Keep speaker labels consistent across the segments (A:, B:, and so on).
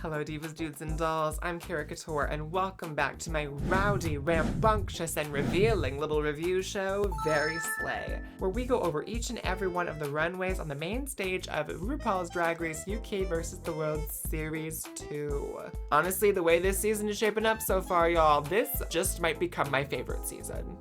A: Hello divas, dudes, and dolls, I'm Caricature, and welcome back to my rowdy, rambunctious, and revealing little review show, Very Slay, where we go over each and every one of the runways on the main stage of RuPaul's Drag Race UK vs. the World Series 2. Honestly, the way this season is shaping up so far, y'all, this just might become my favorite season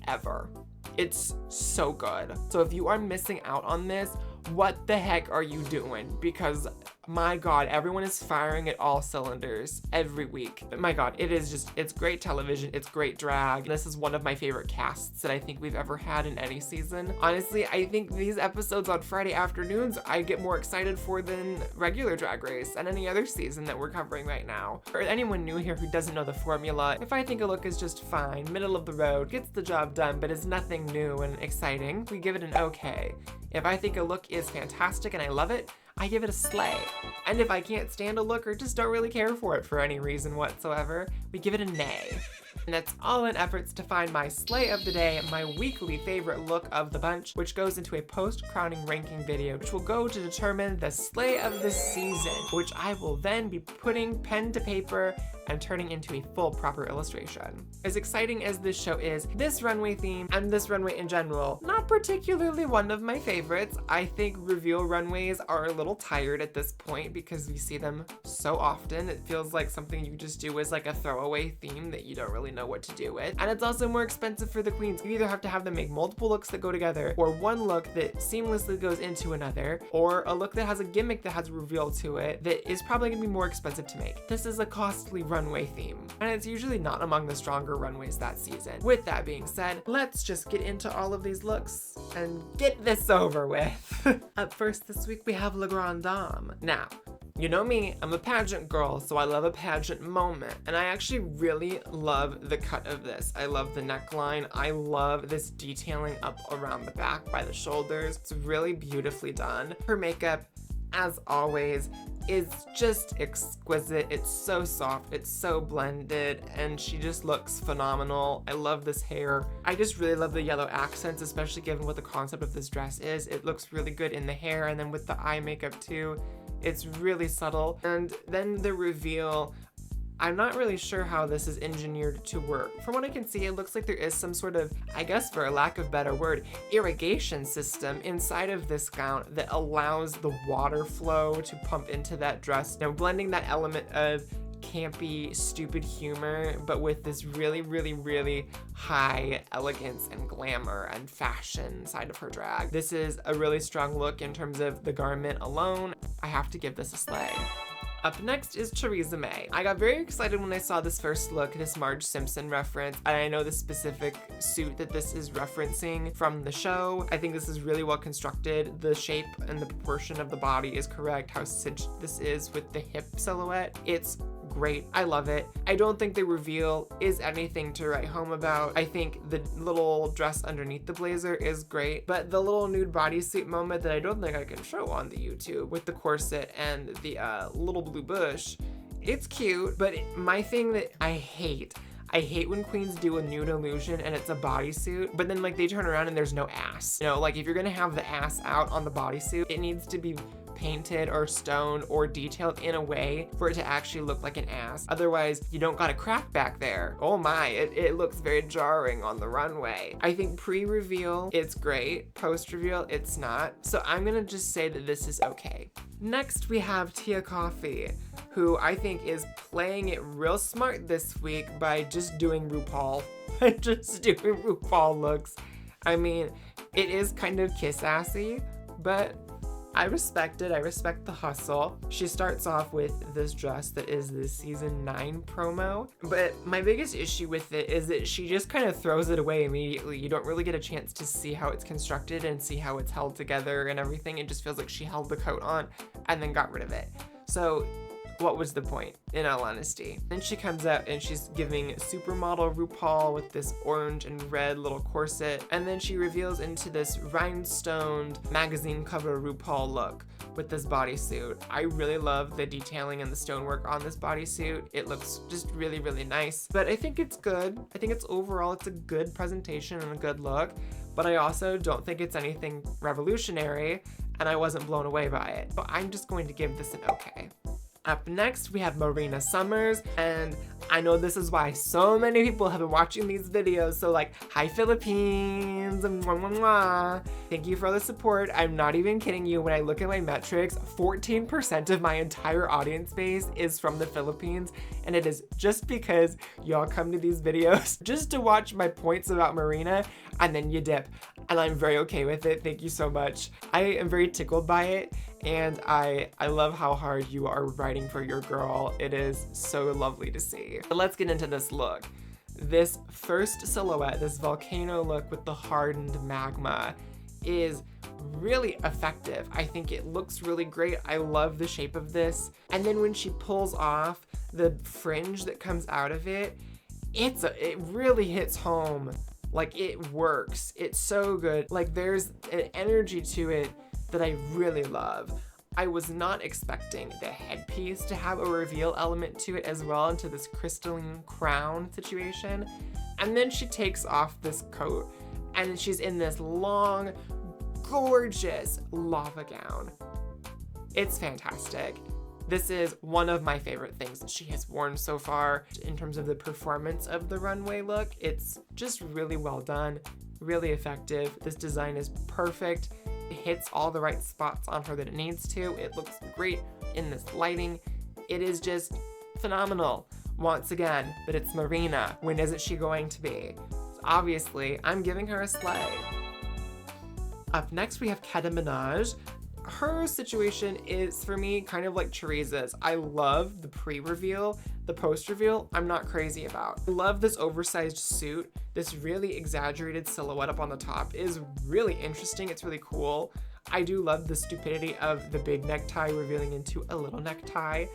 A: ever. It's so good. So if you are missing out on this, what the heck are you doing? Because my god, everyone is firing at all cylinders every week. But my god, it's great television, it's great drag. This is one of my favorite casts that I think we've ever had in any season. Honestly, I think these episodes on Friday afternoons I get more excited for than regular Drag Race and any other season that we're covering right now. For anyone new here who doesn't know the formula, if I think a look is just fine, middle of the road, gets the job done, but is nothing new and exciting, we give it an okay. If I think a look is fantastic and I love it, I give it a slay. And if I can't stand a look or just don't really care for it for any reason whatsoever, we give it a nay. And that's all in efforts to find my slay of the day, my weekly favorite look of the bunch, which goes into a post-crowning ranking video, which will go to determine the slay of the season, which I will then be putting pen to paper and turning into a full proper illustration. As exciting as this show is, this runway theme and this runway in general, not particularly one of my favorites. I think reveal runways are a little tired at this point because we see them so often. It feels like something you just do as like a throwaway theme that you don't really know what to do with. And it's also more expensive for the queens. You either have to have them make multiple looks that go together, or one look that seamlessly goes into another, or a look that has a gimmick that has a reveal to it that is probably gonna be more expensive to make. This is a costly runway theme, and it's usually not among the stronger runways that season. With that being said, let's just get into all of these looks and get this over with. Up first this week we have La Grande Dame. Now, you know me, I'm a pageant girl, so I love a pageant moment, and I actually really love the cut of this. I love the neckline. I love this detailing up around the back by the shoulders. It's really beautifully done. Her makeup, as always, is just exquisite. It's so soft, it's so blended, and she just looks phenomenal. I love this hair. I just really love the yellow accents, especially given what the concept of this dress is. It looks really good in the hair, and then with the eye makeup too. It's really subtle. And then the reveal, I'm not really sure how this is engineered to work. From what I can see, it looks like there is some sort of, I guess for a lack of a better word, irrigation system inside of this gown that allows the water flow to pump into that dress. Now, blending that element of campy, stupid humor, but with this really, really, really high elegance and glamour and fashion side of her drag. This is a really strong look in terms of the garment alone. I have to give this a slay. Up next is Theresa May. I got very excited when I saw this first look, this Marge Simpson reference, and I know the specific suit that this is referencing from the show. I think this is really well constructed. The shape and the proportion of the body is correct, how cinched this is with the hip silhouette. It's great. I love it. I don't think the reveal is anything to write home about. I think the little dress underneath the blazer is great, but the little nude bodysuit moment that I don't think I can show on the YouTube with the corset and the little blue bush, it's cute, but my thing that I hate when queens do a nude illusion and it's a bodysuit, but then like they turn around and there's no ass. You know, like if you're gonna have the ass out on the bodysuit, it needs to be painted or stoned or detailed in a way for it to actually look like an ass. Otherwise, you don't got a crack back there. Oh my, it looks very jarring on the runway. I think pre-reveal, it's great. Post-reveal, it's not. So I'm gonna just say that this is okay. Next, we have Tia Coffee, who I think is playing it real smart this week by just doing RuPaul. Just doing RuPaul looks. I mean, it is kind of kiss-assy, but I respect it. I respect the hustle. She starts off with this dress that is the season 9 promo, but my biggest issue with it is that she just kind of throws it away immediately. You don't really get a chance to see how it's constructed and see how it's held together and everything. It just feels like she held the coat on and then got rid of it. So what was the point, in all honesty? Then she comes out and she's giving supermodel RuPaul with this orange and red little corset, and then she reveals into this rhinestoned magazine cover RuPaul look with this bodysuit. I really love the detailing and the stonework on this bodysuit. It looks just really, really nice, but I think it's good. I think it's overall, it's a good presentation and a good look, but I also don't think it's anything revolutionary, and I wasn't blown away by it. But I'm just going to give this an okay. Up next, we have Marina Summers, and I know this is why so many people have been watching these videos, so like, hi Philippines, mwah, mwah, mwah. Thank you for all the support. I'm not even kidding you, when I look at my metrics, 14% of my entire audience base is from the Philippines, and it is just because y'all come to these videos just to watch my points about Marina, and then you dip. And I'm very okay with it, thank you so much. I am very tickled by it, and I love how hard you are writing for your girl. It is so lovely to see. But let's get into this look. This first silhouette, this volcano look with the hardened magma, is really effective. I think it looks really great. I love the shape of this. And then when she pulls off the fringe that comes out of it, it really hits home. Like, it works. It's so good. Like, there's an energy to it that I really love. I was not expecting the headpiece to have a reveal element to it as well, into this crystalline crown situation. And then she takes off this coat and she's in this long, gorgeous lava gown. It's fantastic. This is one of my favorite things that she has worn so far. In terms of the performance of the runway look, it's just really well done, really effective. This design is perfect. It hits all the right spots on her that it needs to. It looks great in this lighting. It is just phenomenal. Once again, but it's Marina. When isn't she going to be? So obviously, I'm giving her a slay. Up next, we have Keta Minaj. Her situation is, for me, kind of like Teresa's. I love the pre-reveal. The post-reveal, I'm not crazy about. I love this oversized suit. This really exaggerated silhouette up on the top is really interesting. It's really cool. I do love the stupidity of the big necktie revealing into a little necktie.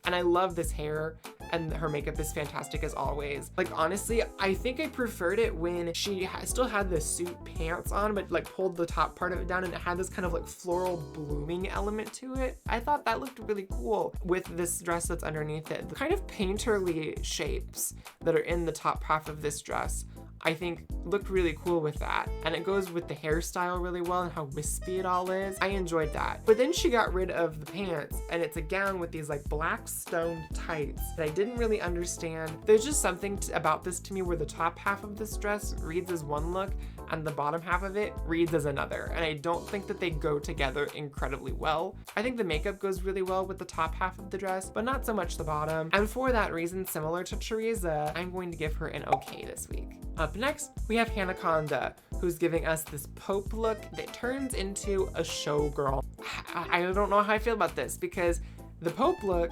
A: And I love this hair, and her makeup is fantastic as always. Like, honestly, I think I preferred it when she still had the suit pants on, but like pulled the top part of it down and it had this kind of like floral blooming element to it. I thought that looked really cool with this dress that's underneath it. The kind of painterly shapes that are in the top half of this dress, I think looked really cool with that. And it goes with the hairstyle really well and how wispy it all is. I enjoyed that. But then she got rid of the pants and it's a gown with these like black stoned tights that I didn't really understand. There's just something about this to me where the top half of this dress reads as one look and the bottom half of it reads as another. And I don't think that they go together incredibly well. I think the makeup goes really well with the top half of the dress, but not so much the bottom. And for that reason, similar to Teresa, I'm going to give her an okay this week. Up next, we have Hanaconda, who's giving us this Pope look that turns into a showgirl. I don't know how I feel about this because the Pope look,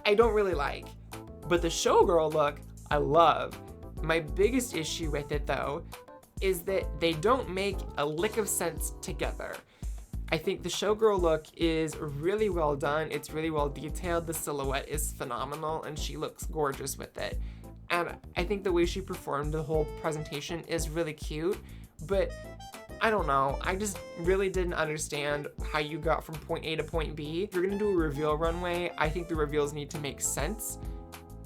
A: I don't really like, but the showgirl look, I love. My biggest issue with it though, is that they don't make a lick of sense together. I think the showgirl look is really well done. It's really well detailed. The silhouette is phenomenal and she looks gorgeous with it. And I think the way she performed the whole presentation is really cute, but I don't know. I just really didn't understand how you got from point A to point B. If you're gonna do a reveal runway, I think the reveals need to make sense,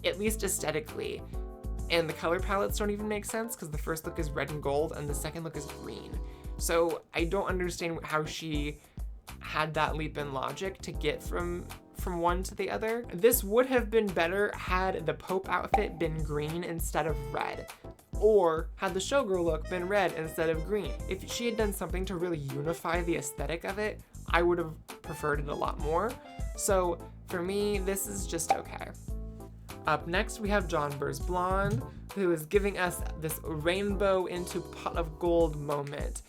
A: at least aesthetically. And the color palettes don't even make sense because the first look is red and gold and the second look is green. So I don't understand how she had that leap in logic to get from one to the other. This would have been better had the Pope outfit been green instead of red, or had the showgirl look been red instead of green. If she had done something to really unify the aesthetic of it, I would have preferred it a lot more. So for me, this is just okay. Up next, we have John Burr's Blonde, who is giving us this rainbow into pot of gold moment.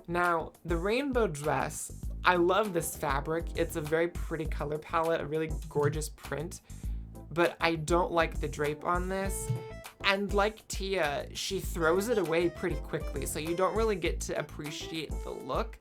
A: Now, the rainbow dress, I love this fabric. It's a very pretty color palette, a really gorgeous print, but I don't like the drape on this. And like Tia, she throws it away pretty quickly, so you don't really get to appreciate the look.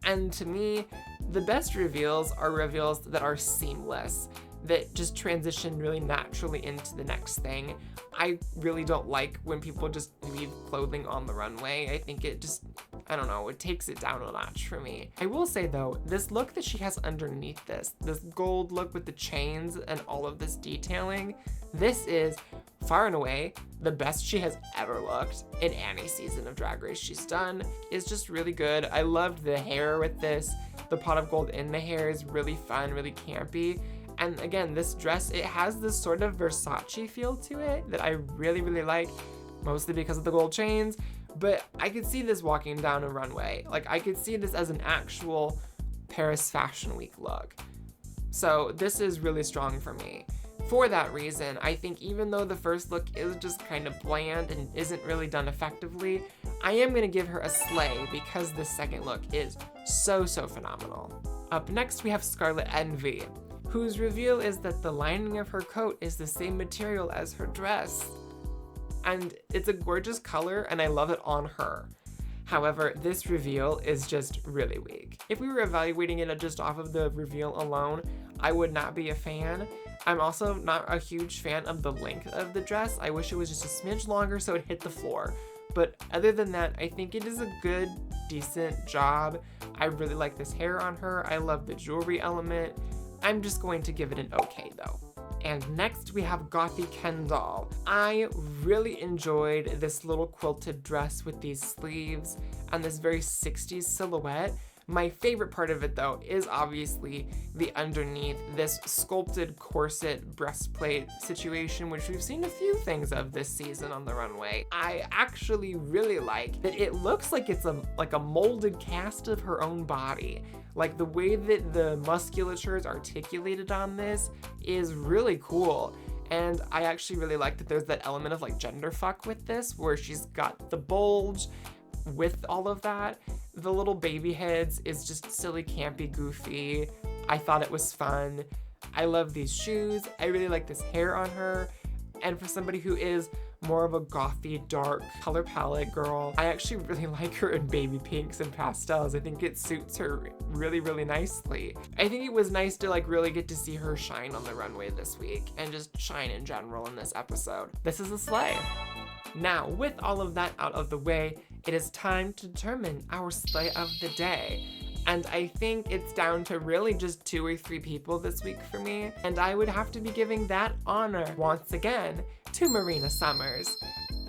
A: And to me, the best reveals are reveals that are seamless, that just transition really naturally into the next thing. I really don't like when people just leave clothing on the runway. I think it just, I don't know, it takes it down a notch for me. I will say though, this look that she has underneath this gold look with the chains and all of this detailing, this is far and away the best she has ever looked in any season of Drag Race she's done. It's just really good. I loved the hair with this. The pot of gold in the hair is really fun, really campy. And again, this dress, it has this sort of Versace feel to it that I really, really like, mostly because of the gold chains, but I could see this walking down a runway. Like, I could see this as an actual Paris Fashion Week look. So this is really strong for me. For that reason, I think even though the first look is just kind of bland and isn't really done effectively, I am gonna give her a slay because the second look is so, so phenomenal. Up next, we have Scarlet Envy, whose reveal is that the lining of her coat is the same material as her dress. And it's a gorgeous color and I love it on her. However, this reveal is just really weak. If we were evaluating it just off of the reveal alone, I would not be a fan. I'm also not a huge fan of the length of the dress. I wish it was just a smidge longer so it hit the floor. But other than that, I think it is a good, decent job. I really like this hair on her. I love the jewelry element. I'm just going to give it an okay though. And next we have Gothy Kendall. I really enjoyed this little quilted dress with these sleeves and this very 60s silhouette. My favorite part of it though is obviously the underneath, this sculpted corset breastplate situation, which we've seen a few things of this season on the runway. I actually really like that it looks like it's a molded cast of her own body. Like the way that the musculature is articulated on this is really cool. And I actually really like that there's that element of like gender fuck with this, where she's got the bulge with all of that. The little baby heads is just silly, campy, goofy. I thought it was fun. I love these shoes. I really like this hair on her. And for somebody who is more of a gothy, dark color palette girl, I actually really like her in baby pinks and pastels. I think it suits her really, really nicely. I think it was nice to like really get to see her shine on the runway this week and just shine in general in this episode. This is a slay. Now, with all of that out of the way, it is time to determine our slay of the day. And I think it's down to really just 2 or 3 people this week for me. And I would have to be giving that honor once again to Marina Summers.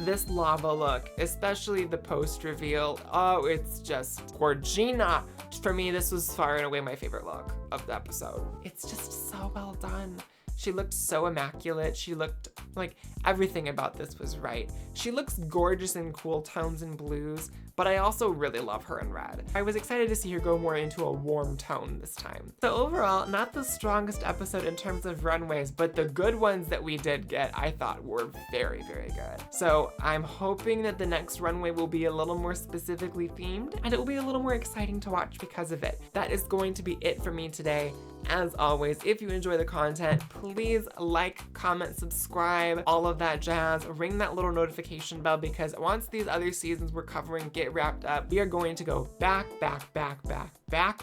A: This lava look, especially the post reveal, oh, it's just gorgina. For me, this was far and away my favorite look of the episode. It's just so well done. She looked so immaculate. She looked like everything about this was right. She looks gorgeous in cool tones and blues, but I also really love her in red. I was excited to see her go more into a warm tone this time. So overall, not the strongest episode in terms of runways, but the good ones that we did get, I thought were very, very good. So I'm hoping that the next runway will be a little more specifically themed, and it will be a little more exciting to watch because of it. That is going to be it for me today. As always, if you enjoy the content, please like, comment, subscribe, all of that jazz. Ring that little notification bell, because once these other seasons we're covering get wrapped up, we are going to go back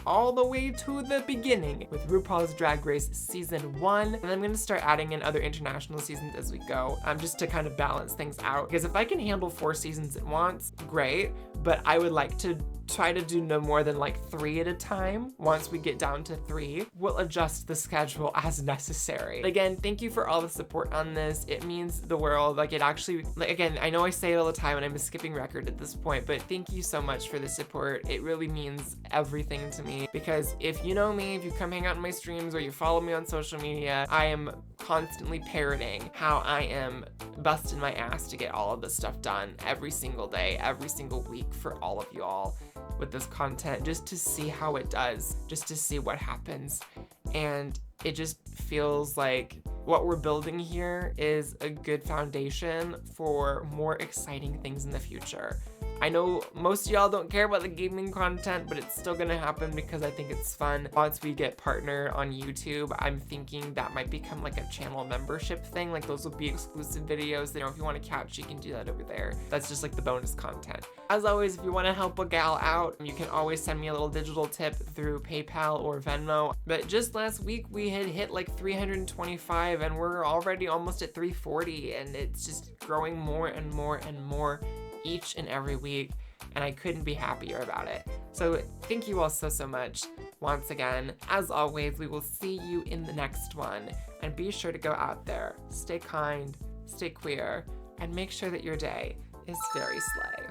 A: all the way to the beginning with RuPaul's Drag Race Season 1. And I'm gonna start adding in other international seasons as we go, just to kind of balance things out. Because if I can handle 4 seasons at once, great, but I would like to try to do no more than like 3 at a time. Once we get down to 3, we'll adjust the schedule as necessary. Again, thank you for all the support on this. It means the world. Like, it actually, like, again, I know I say it all the time and I'm a skipping record at this point, but thank you so much for the support. It really means everything to me, because if you know me, if you come hang out in my streams or you follow me on social media, I am constantly parroting how I am busting my ass to get all of this stuff done every single day, every single week for all of you all with this content, just to see how it does, just to see what happens. And it just feels like what we're building here is a good foundation for more exciting things in the future. I know most of y'all don't care about the gaming content, but it's still gonna happen because I think it's fun. Once we get partnered on YouTube, I'm thinking that might become like a channel membership thing. Like, those will be exclusive videos. You know, if you want to couch, you can do that over there. That's just like the bonus content. As always, if you want to help a gal out, you can always send me a little digital tip through PayPal or Venmo. But just last week, we had hit like 325 and we're already almost at 340, and it's just growing more and more and more each and every week, and I couldn't be happier about it. So thank you all so much. Once again, as always, we will see you in the next one, and be sure to go out there, stay kind, stay queer, and make sure that your day is very slay.